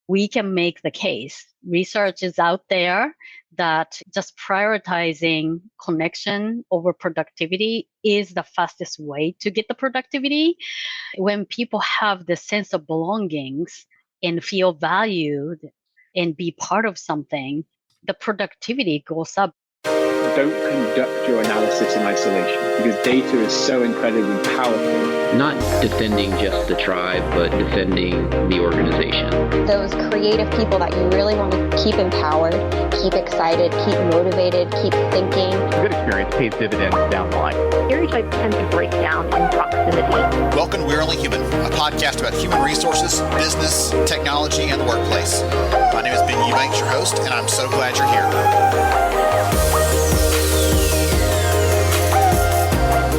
we can make the case. Research is out there that just prioritizing connection over productivity is the fastest way to get the productivity. When people have the sense of belongings and feel valued and be part of something, the productivity goes up. Don't conduct your analysis in isolation because data is so incredibly powerful. Not defending just the tribe, but defending the organization. Those creative people that you really want to keep empowered, keep excited, keep motivated, keep thinking. A good experience pays dividends down the line. Stereotypes tend to break down in proximity. Welcome to We're Only Human, a podcast about human resources, business, technology, and the workplace. My name is Ben Eubanks, your host, and I'm so glad you're here.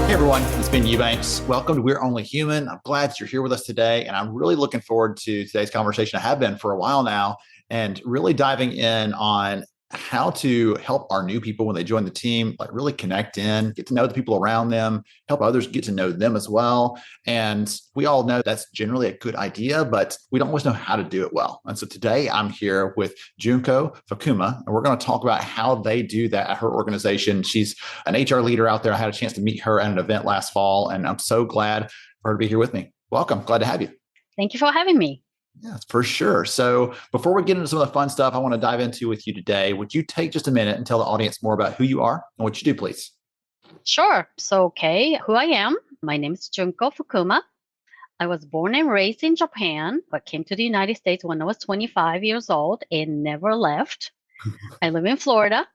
Hey everyone, it's Ben Eubanks. Welcome to We're Only Human. I'm glad you're here with us today, and I'm really looking forward to today's conversation. I have been for a while now, and really diving in on how to help our new people when they join the team, like really connect in, get to know the people around them, help others get to know them as well. And we all know that's generally a good idea, but we don't always know how to do it well. And so today I'm here with Junko Fukuma, and we're going to talk about how they do that at her organization. She's an HR leader out there. I had a chance to meet her at an event last fall, and I'm so glad for her to be here with me. Welcome. Glad to have you. Thank you for having me. Yeah, for sure. So before we get into some of the fun stuff I want to dive into with you today, would you take just a minute and tell the audience more about who you are and what you do, please? Sure. So, who I am. My name is Junko Fukuma. I was born and raised in Japan, but came to the United States when I was 25 years old and never left. I live in Florida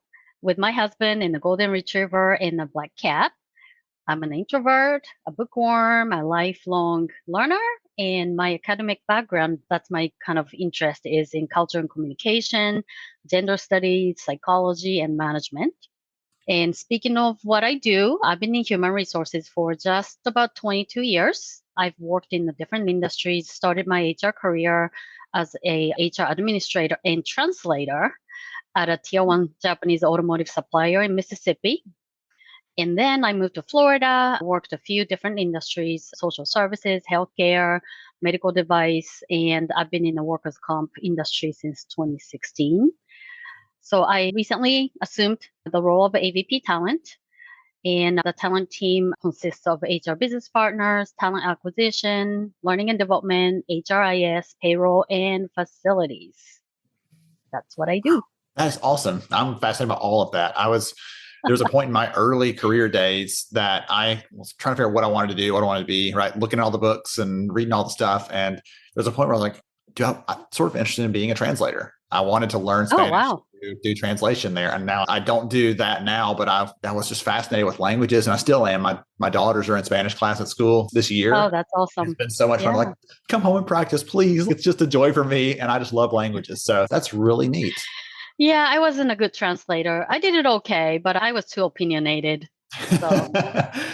with my husband and a golden retriever and a black cat. I'm an introvert, a bookworm, a lifelong learner. And my academic background, that's my kind of interest, is in culture and communication, gender studies, psychology, and management. And speaking of what I do, I've been in human resources for just about 22 years. I've worked in the different industries, started my HR career as a HR administrator and translator at a tier 1 Japanese automotive supplier in Mississippi. And then I moved to Florida, worked a few different industries, social services, healthcare, medical device, and I've been in the workers' comp industry since 2016. So I recently assumed the role of AVP talent, and the talent team consists of HR business partners, talent acquisition, learning and development, HRIS, payroll, and facilities. That's what I do. That is awesome. I'm fascinated by all of that. There was a point in my early career days that I was trying to figure out what I wanted to do, what I wanted to be, right? Looking at all the books and reading all the stuff. And there's a point where I was like, I'm sort of interested in being a translator. I wanted to learn Spanish to do translation there. And now I don't do that now, but I was just fascinated with languages, and I still am. My daughters are in Spanish class at school this year. Oh, that's awesome. It's been so much fun. I'm like, come home and practice, please. It's just a joy for me. And I just love languages. So that's really neat. Yeah, I wasn't a good translator. I did it okay, but I was too opinionated. So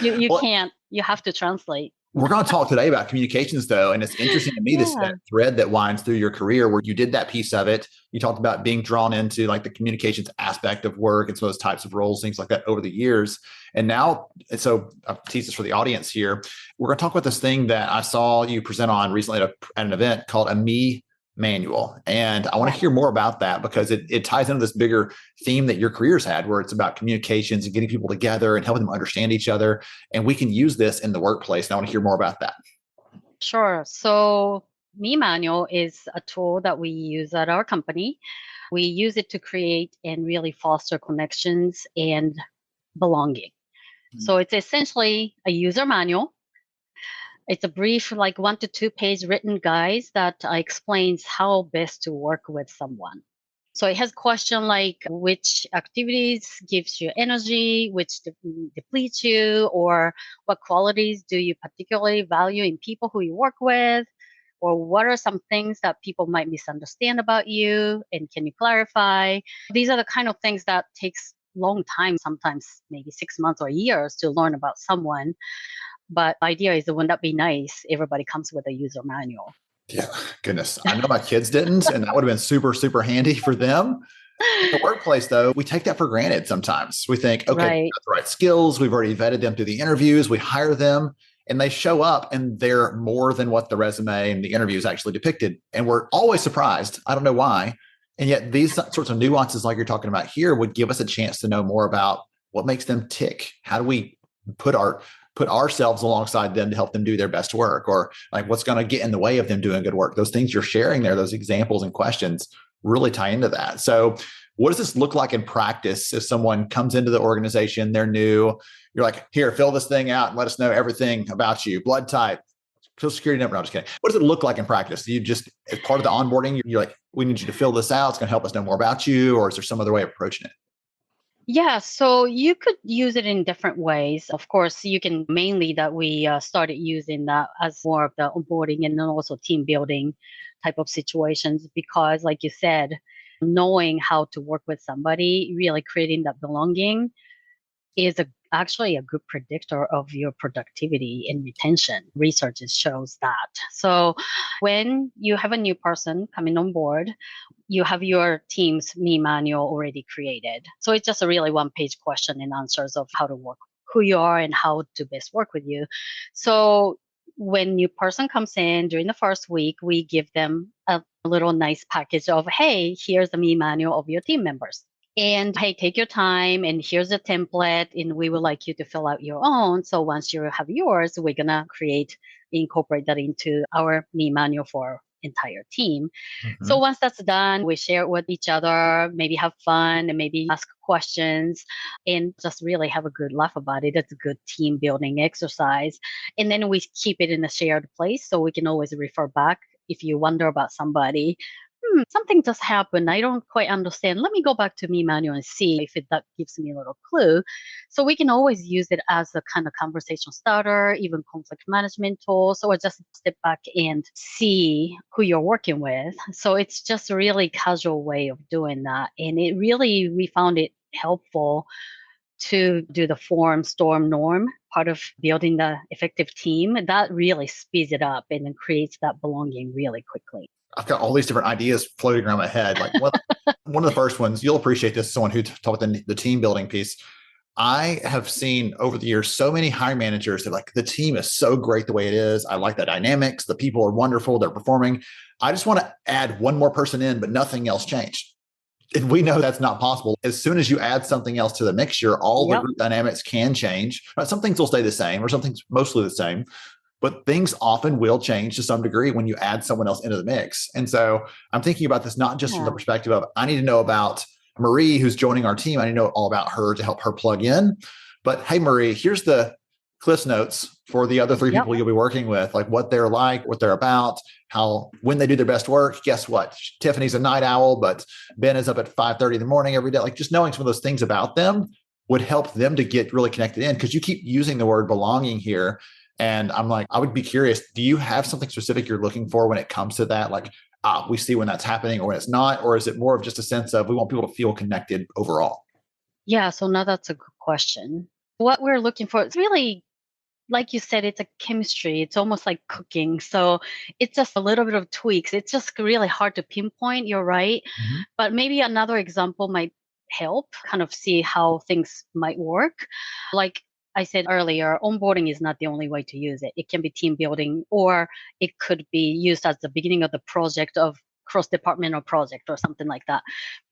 you have to translate. We're going to talk today about communications, though. And it's interesting to me, this thread that winds through your career where you did that piece of it. You talked about being drawn into like the communications aspect of work and some of those types of roles, things like that over the years. And now, so I'll tease this for the audience here. We're going to talk about this thing that I saw you present on recently at an event called a Me Manual. And I want to hear more about that because it ties into this bigger theme that your career's had, where it's about communications and getting people together and helping them understand each other. And we can use this in the workplace. And I want to hear more about that. Sure. So Me Manual is a tool that we use at our company. We use it to create and really foster connections and belonging. So it's essentially a user manual. It's a brief, like 1 to 2 page written guide that explains how best to work with someone. So it has questions like which activities gives you energy, which depletes you, or what qualities do you particularly value in people who you work with, or what are some things that people might misunderstand about you, and can you clarify? These are the kind of things that takes long time, sometimes maybe 6 months or years to learn about someone. But the idea is, wouldn't that be nice? Everybody comes with a user manual. Yeah, goodness. I know my kids didn't, and that would have been super, super handy for them. In the workplace, though, we take that for granted sometimes. We think, okay, we've got the right skills. We've already vetted them through the interviews. We hire them. and they show up and they're more than what the resume and the interviews actually depicted. And we're always surprised. I don't know why. And yet these sorts of nuances like you're talking about here would give us a chance to know more about what makes them tick. How do we put ourselves alongside them to help them do their best work, or like what's going to get in the way of them doing good work? Those things you're sharing there, those examples and questions really tie into that. So what does this look like in practice if someone comes into the organization, they're new, you're like, here, fill this thing out and let us know everything about you, blood type, social security number. No, I'm just kidding. What does it look like in practice? Do you just, as part of the onboarding, you're like, we need you to fill this out. It's going to help us know more about you, or is there some other way of approaching it? Yeah, so you could use it in different ways. Of course, you can mainly that we started using that as more of the onboarding and then also team building type of situations, because like you said, knowing how to work with somebody, really creating that belonging is actually a good predictor of your productivity and retention. Research shows that. So when you have a new person coming on board, you have your team's me manual already created. So it's just a really one-page question and answers of how to work, who you are and how to best work with you. So when new person comes in during the first week, we give them a little nice package of, hey, here's the me manual of your team members. And hey, take your time, and here's a template, and we would like you to fill out your own. So once you have yours, we're going to incorporate that into our me manual for our entire team. Mm-hmm. So once that's done, we share it with each other, maybe have fun and maybe ask questions and just really have a good laugh about it. It's a good team building exercise. And then we keep it in a shared place so we can always refer back if you wonder about somebody. Something just happened. I don't quite understand. Let me go back to me manual and see if that gives me a little clue. So we can always use it as a kind of conversation starter, even conflict management tool. So just step back and see who you're working with. So it's just a really casual way of doing that. And we found it helpful to do the form, storm, norm part of building the effective team. That really speeds it up and then creates that belonging really quickly. I've got all these different ideas floating around my head. Like one of the first ones, you'll appreciate this, someone who taught the team building piece. I have seen over the years so many hiring managers that like, the team is so great the way it is. I like the dynamics. The people are wonderful. They're performing. I just want to add one more person in, but nothing else changed. And we know that's not possible. As soon as you add something else to the mixture, all the group dynamics can change. Right? Some things will stay the same, or some things mostly the same. But things often will change to some degree when you add someone else into the mix. And so I'm thinking about this not just from the perspective of, I need to know about Marie, who's joining our team. I need to know all about her to help her plug in. But hey, Marie, here's the Cliff's notes for the other three people you'll be working with, like what they're like, what they're about, when they do their best work. Guess what? Tiffany's a night owl, but Ben is up at 5:30 in the morning every day. Like just knowing some of those things about them would help them to get really connected in, because you keep using the word belonging here. And I'm like, I would be curious, do you have something specific you're looking for when it comes to that? Like, we see when that's happening or when it's not, or is it more of just a sense of we want people to feel connected overall? Yeah, so now that's a good question. What we're looking for is really, like you said, it's a chemistry. It's almost like cooking. So it's just a little bit of tweaks. It's just really hard to pinpoint. You're right. Mm-hmm. But maybe another example might help kind of see how things might work. Like I said earlier, onboarding is not the only way to use it. It can be team building, or it could be used as the beginning of the project of cross-departmental project or something like that.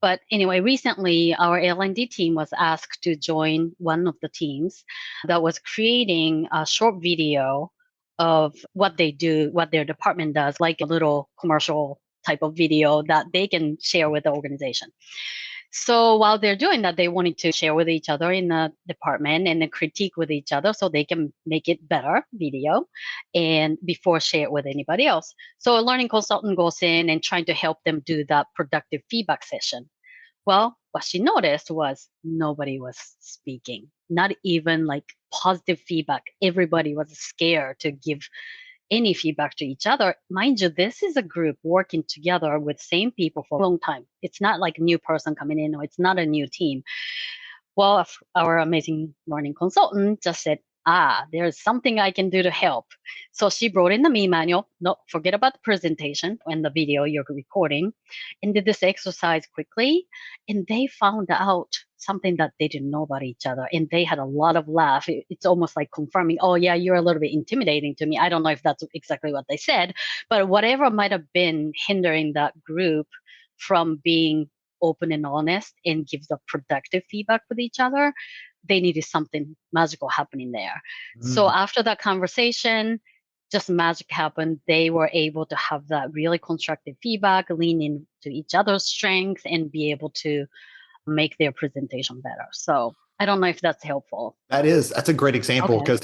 But anyway, recently our L&D team was asked to join one of the teams that was creating a short video of what they do, what their department does, like a little commercial type of video that they can share with the organization. So while they're doing that, they wanted to share with each other in the department and then critique with each other so they can make it better video and before share it with anybody else. So a learning consultant goes in and trying to help them do that productive feedback session. Well, what she noticed was nobody was speaking, not even like positive feedback. Everybody was scared to give any feedback to each other. Mind you, this is a group working together with same people for a long time. It's not like a new person coming in, or it's not a new team. Well, our amazing learning consultant just said, there's something I can do to help. So she brought in the me manual. No, forget about the presentation and the video you're recording, and did this exercise quickly. And they found out something that they didn't know about each other. And they had a lot of laugh. It's almost like confirming, oh, yeah, you're a little bit intimidating to me. I don't know if that's exactly what they said, but whatever might have been hindering that group from being open and honest and give the productive feedback with each other, they needed something magical happening there. So after that conversation, just magic happened. They were able to have that really constructive feedback, lean into each other's strengths, and be able to make their presentation better. So I don't know if that's helpful. That's a great example, because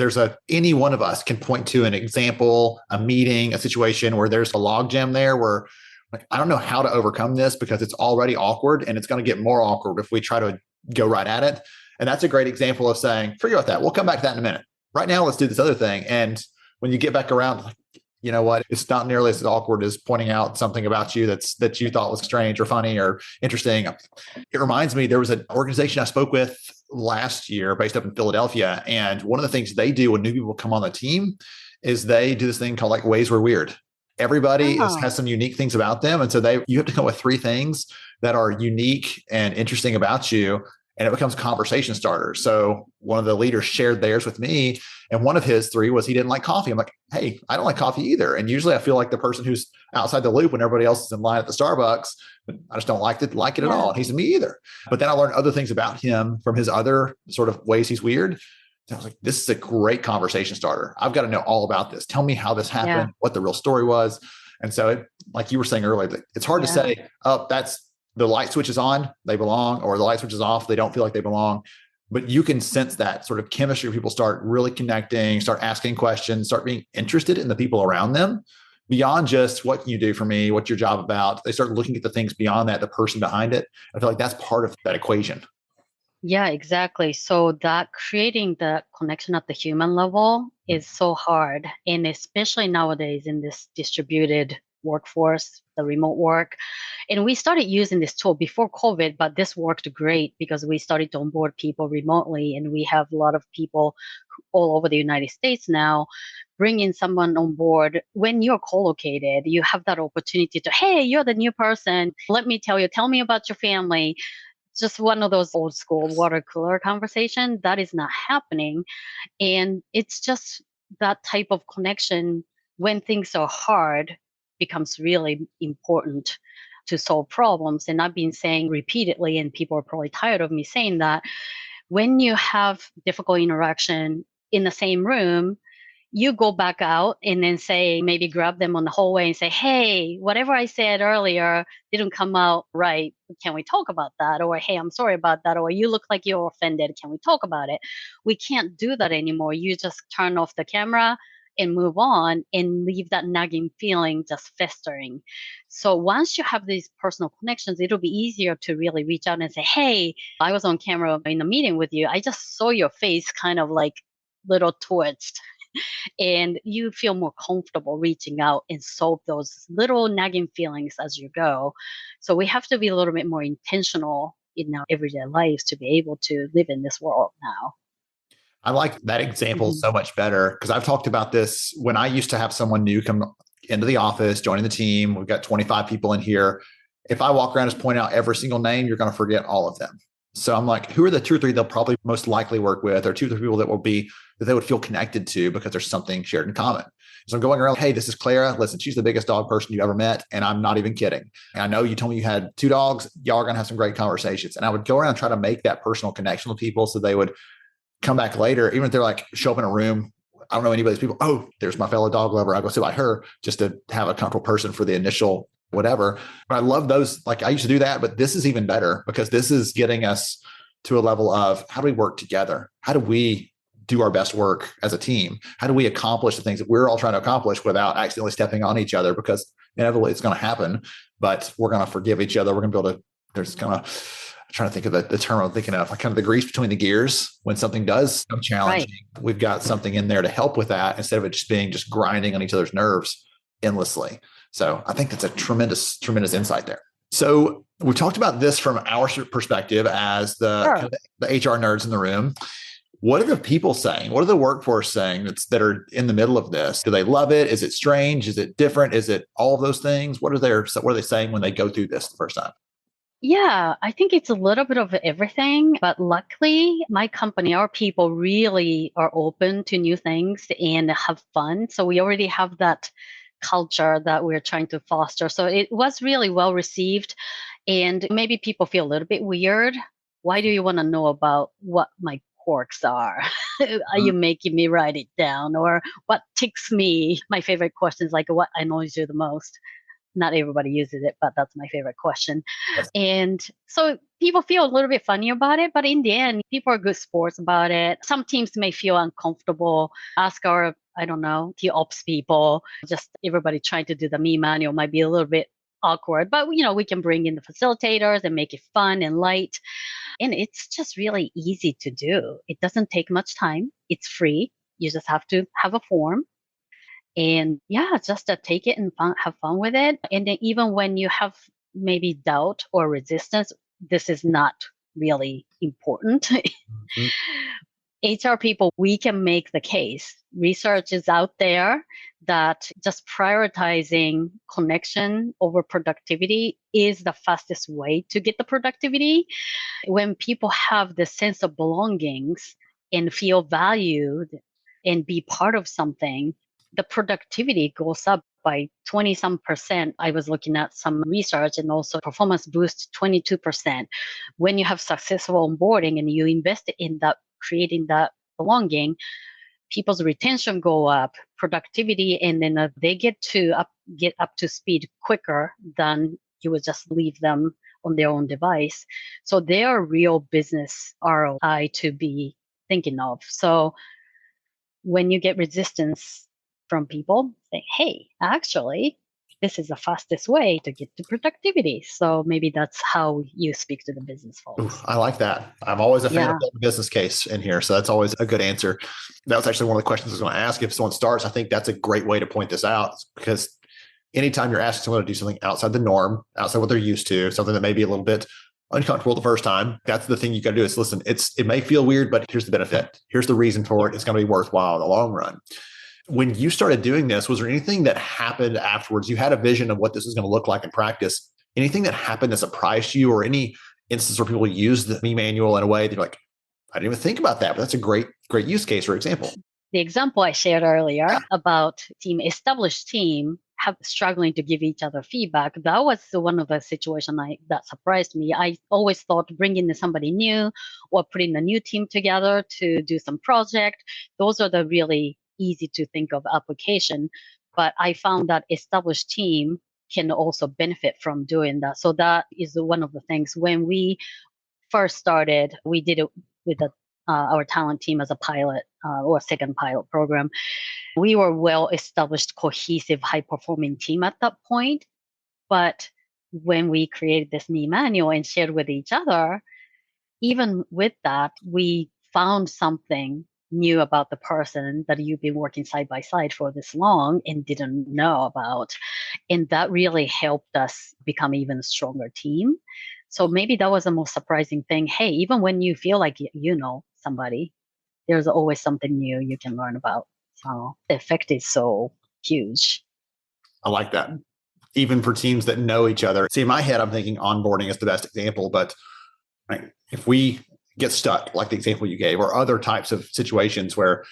any one of us can point to an example, a meeting, a situation where there's a logjam there where, like, I don't know how to overcome this because it's already awkward and it's going to get more awkward if we try to go right at it. And that's a great example of saying, forget about that. We'll come back to that in a minute. Right now, let's do this other thing. And when you get back around, like, you know what? It's not nearly as awkward as pointing out something about you that you thought was strange or funny or interesting. It reminds me, there was an organization I spoke with last year based up in Philadelphia. And one of the things they do when new people come on the team is they do this thing called like Ways We're Weird. Everybody has some unique things about them. And so you have to come up with 3 things that are unique and interesting about you. And it becomes conversation starters. So one of the leaders shared theirs with me. And one of his 3 was he didn't like coffee. I'm like, hey, I don't like coffee either. And usually I feel like the person who's outside the loop when everybody else is in line at the Starbucks. I just don't like it at all. And he said, me either. But then I learned other things about him from his other sort of ways he's weird. So I was like, this is a great conversation starter. I've got to know all about this. Tell me how this happened, what the real story was. And so like you were saying earlier, it's hard to say, oh, that's the light switch is on, they belong, or the light switch is off, they don't feel like they belong. But you can sense that sort of chemistry. People start really connecting, start asking questions, start being interested in the people around them beyond just what can you do for me? What's your job about? They start looking at the things beyond that, the person behind it. I feel like that's part of that equation. Yeah, exactly. So that creating the connection at the human level is so hard. And especially nowadays in this distributed workforce, the remote work. And we started using this tool before COVID, but this worked great because we started to onboard people remotely. And we have a lot of people all over the United States now. Bringing someone on board when you're co-located, you have that opportunity to, hey, you're the new person. Let me tell me about your family. Just one of those old school water cooler conversation that is not happening. And it's just that type of connection when things are hard becomes really important to solve problems. And I've been saying repeatedly, and people are probably tired of me saying that, when you have difficult interaction in the same room, you go back out and then say, maybe grab them on the hallway and say, hey, whatever I said earlier didn't come out right. Can we talk about that? Or, hey, I'm sorry about that. Or, you look like you're offended. Can we talk about it? We can't do that anymore. You just turn off the camera and move on and leave that nagging feeling just festering. So once you have these personal connections, it'll be easier to really reach out and say, hey, I was on camera in a meeting with you. I just saw your face kind of like little twitched. And you feel more comfortable reaching out and solve those little nagging feelings as you go. So we have to be a little bit more intentional in our everyday lives to be able to live in this world now. I like that example so much better because I've talked about this when I used to have someone new come into the office, joining the team. We've got 25 people in here. If I walk around and just point out every single name, you're going to forget all of them. So I'm like, who are the 2 or 3 they'll probably most likely work with, or 2 or 3 people that they would feel connected to because there's something shared in common. So I'm going around, hey, this is Clara. Listen, she's the biggest dog person you ever met. And I'm not even kidding. And I know you told me you had 2 dogs. Y'all are going to have some great conversations. And I would go around and try to make that personal connection with people so they would come back later, even if they're like, show up in a room. I don't know any of these people. Oh, there's my fellow dog lover. I'll go sit by her just to have a comfortable person for the initial whatever. But I love those. Like I used to do that, but this is even better because this is getting us to a level of how do we work together? How do we do our best work as a team? How do we accomplish the things that we're all trying to accomplish without accidentally stepping on each other? Because inevitably it's going to happen, but we're going to forgive each other. We're going to be able to, there's kind of, I'm trying to think of the term I'm thinking of, like kind of the grease between the gears when something does become challenging. Right. We've got something in there to help with that instead of it just being just grinding on each other's nerves endlessly. So I think that's a tremendous, tremendous insight there. So we talked about this from our perspective as the HR nerds in the room. What are the people saying? What are the workforce saying that are in the middle of this? Do they love it? Is it strange? Is it different? Is it all of those things? What are they saying when they go through this the first time? Yeah, I think it's a little bit of everything, but luckily my company, our people really are open to new things and have fun. So we already have that culture that we're trying to foster. So it was really well received. And maybe people feel a little bit weird. Why do you want to know about what my quirks are? Are you making me write it down? Or what ticks me? My favorite question is like, what annoys you the most? Not everybody uses it, but that's my favorite question. Yes. And so people feel a little bit funny about it, but in the end, people are good sports about it. Some teams may feel uncomfortable. Ask our, I don't know, the ops people, just everybody trying to do the me manual might be a little bit awkward, but we can bring in the facilitators and make it fun and light. And it's just really easy to do. It doesn't take much time. It's free. You just have to have a form and yeah, just to take it and have fun with it. And then even when you have maybe doubt or resistance, this is not really important. Mhm. HR people, we can make the case. Research is out there that just prioritizing connection over productivity is the fastest way to get the productivity. When people have the sense of belongings and feel valued and be part of something, the productivity goes up by 20 some percent. I was looking at some research and also performance boost 22%. When you have successful onboarding and you invest in that, creating that belonging, people's retention go up, productivity, and then they get up to speed quicker than you would just leave them on their own device. So they are real business ROI to be thinking of. So when you get resistance from people, say, hey, actually, this is the fastest way to get to productivity. So maybe that's how you speak to the business Ooh, folks. I like that. I'm always a fan Yeah. of building a business case in here. So that's always a good answer. That was actually one of the questions I was going to ask. If someone starts, I think that's a great way to point this out because anytime you're asking someone to do something outside the norm, outside what they're used to, something that may be a little bit uncomfortable the first time, that's the thing you got to do is listen, it may feel weird, but here's the benefit. Here's the reason for it. It's going to be worthwhile in the long run. When you started doing this, was there anything that happened afterwards? You had a vision of what this was going to look like in practice. Anything that happened that surprised you or any instance where people use the me manual in a way that you're like, I didn't even think about that, but that's a great use case or example. The example I shared earlier about established team have struggling to give each other feedback. That was one of the situations that surprised me. I always thought bringing in somebody new or putting a new team together to do some project, those are the really easy to think of application. But I found that established team can also benefit from doing that. So that is one of the things. When we first started, we did it with our talent team as a pilot or second pilot program. We were well established, cohesive, high performing team at that point. But when we created this me manual and shared with each other, even with that, we found something new about the person that you've been working side by side for this long and didn't know about. And that really helped us become even stronger team. So maybe that was the most surprising thing. Hey, even when you feel like you know somebody, there's always something new you can learn about. So the effect is so huge. I like that. Even for teams that know each other. See, in my head, I'm thinking onboarding is the best example, but if we get stuck, like the example you gave, or other types of situations where,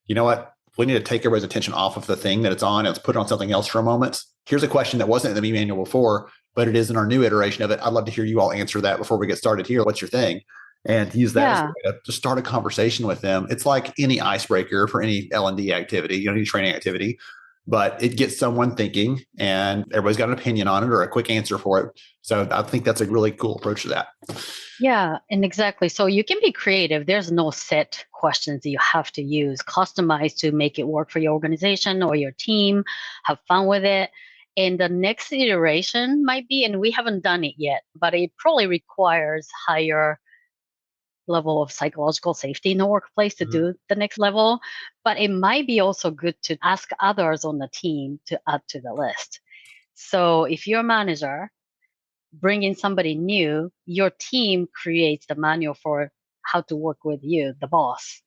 you know what, we need to take everybody's attention off of the thing that it's on and let's put it on something else for a moment. Here's a question that wasn't in the me manual before, but it is in our new iteration of it. I'd love to hear you all answer that before we get started here. What's your thing? And use that as a way to start a conversation with them. It's like any icebreaker for any L&D activity, any training activity, but it gets someone thinking and everybody's got an opinion on it or a quick answer for it. So I think that's a really cool approach to that. Yeah, and exactly. So you can be creative. There's no set questions that you have to use, customize to make it work for your organization or your team. Have fun with it. And the next iteration might be, and we haven't done it yet, but it probably requires higher level of psychological safety in the workplace to do the next level. But it might be also good to ask others on the team to add to the list. So if you're a manager, bring in somebody new, your team creates the manual for how to work with you, the boss.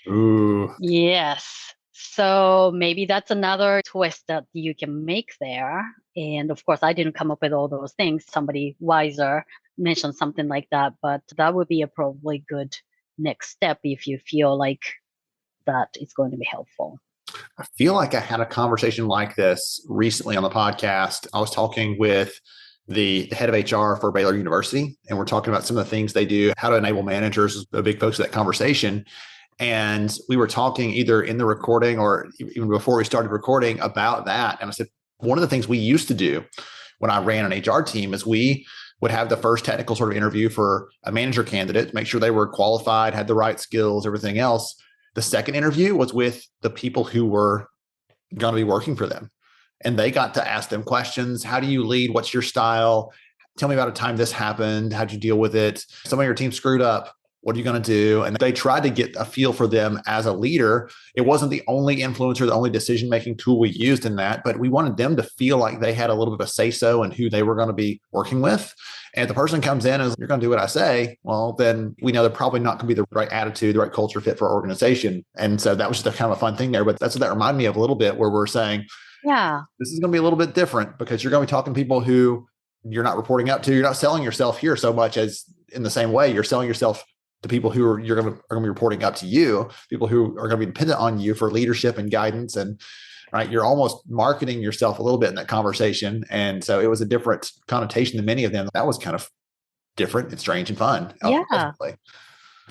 Ooh. Yes. So maybe that's another twist that you can make there. And of course, I didn't come up with all those things. Somebody wiser mention something like that, but that would be a probably good next step if you feel like that it's going to be helpful. I feel like I had a conversation like this recently on the podcast. I was talking with the head of HR for Baylor University, and we're talking about some of the things they do, how to enable managers is a big focus of that conversation. And we were talking either in the recording or even before we started recording about that. And I said, one of the things we used to do when I ran an HR team is we would have the first technical sort of interview for a manager candidate to make sure they were qualified, had the right skills, everything else. The second interview was with the people who were going to be working for them. And they got to ask them questions. How do you lead? What's your style? Tell me about a time this happened. How'd you deal with it? Somebody on your team screwed up. What are you going to do? And they tried to get a feel for them as a leader. It wasn't the only influencer, the only decision-making tool we used in that, but we wanted them to feel like they had a little bit of a say-so in who they were going to be working with. And if the person comes in and is, you're going to do what I say, well, then we know they're probably not going to be the right attitude, the right culture fit for our organization. And so that was just a kind of a fun thing there. But that's what that reminded me of a little bit, where we're saying, yeah, this is going to be a little bit different because you're going to be talking to people who you're not reporting up to. You're not selling yourself here so much as in the same way you're selling yourself to people who are going to be reporting up to you, people who are going to be dependent on you for leadership and guidance. And right, you're almost marketing yourself a little bit in that conversation. And so it was a different connotation than many of them. That was kind of different and strange and fun. Yeah.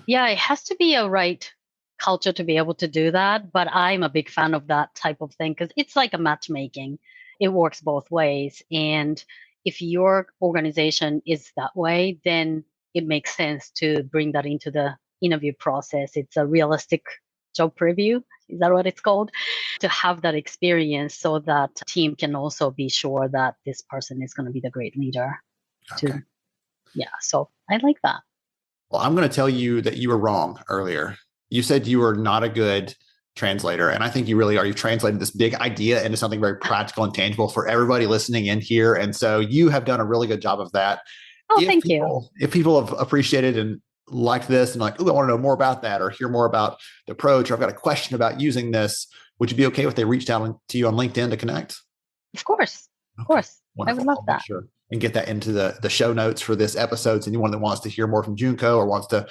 Yeah, it has to be a right culture to be able to do that. But I'm a big fan of that type of thing because it's like a matchmaking. It works both ways. And if your organization is that way, then it makes sense to bring that into the interview process. It's a realistic job preview. Is that what it's called? To have that experience so that team can also be sure that this person is going to be the great leader. Okay. Yeah. So I like that. Well, I'm going to tell you that you were wrong earlier. You said you were not a good translator. And I think you really are. You've translated this big idea into something very practical and tangible for everybody listening in here. And so you have done a really good job of that. Oh, thank you. If people have appreciated and liked this and like, oh, I want to know more about that or hear more about the approach, or I've got a question about using this, would you be okay if they reached out to you on LinkedIn to connect? Of course. Of course. Wonderful. I would love that. Sure. And get that into the show notes for this episode. So anyone that wants to hear more from Junko or wants to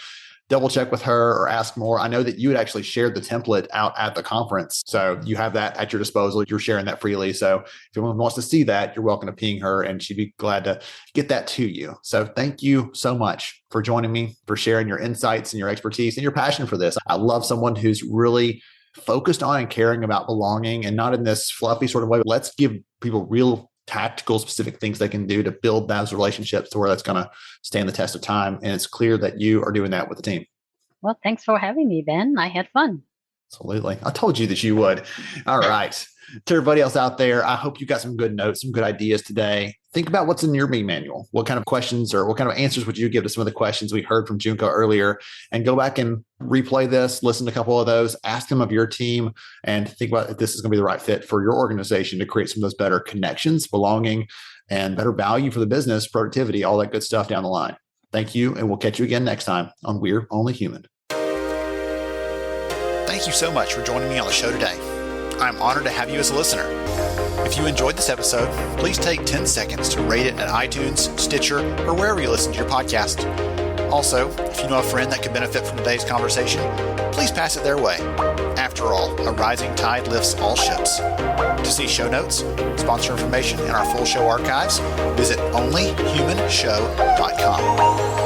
double check with her or ask more. I know that you had actually shared the template out at the conference. So you have that at your disposal. You're sharing that freely. So if anyone wants to see that, you're welcome to ping her and she'd be glad to get that to you. So thank you so much for joining me, for sharing your insights and your expertise and your passion for this. I love someone who's really focused on and caring about belonging and not in this fluffy sort of way. Let's give people real tactical, specific things they can do to build those relationships to where that's going to stand the test of time. And it's clear that you are doing that with the team. Well, thanks for having me, Ben. I had fun. Absolutely. I told you that you would. All right. To everybody else out there, I hope you got some good notes, some good ideas today. Think about what's in your me manual. What kind of questions or what kind of answers would you give to some of the questions we heard from Junko earlier? And go back and replay this, listen to a couple of those, ask them of your team, and think about if this is going to be the right fit for your organization to create some of those better connections, belonging, and better value for the business, productivity, all that good stuff down the line. Thank you, and we'll catch you again next time on We're Only Human. Thank you so much for joining me on the show today. I'm honored to have you as a listener. If you enjoyed this episode, please take 10 seconds to rate it at iTunes, Stitcher, or wherever you listen to your podcast. Also, if you know a friend that could benefit from today's conversation, please pass it their way. After all, a rising tide lifts all ships. To see show notes, sponsor information, and our full show archives, visit onlyhumanshow.com.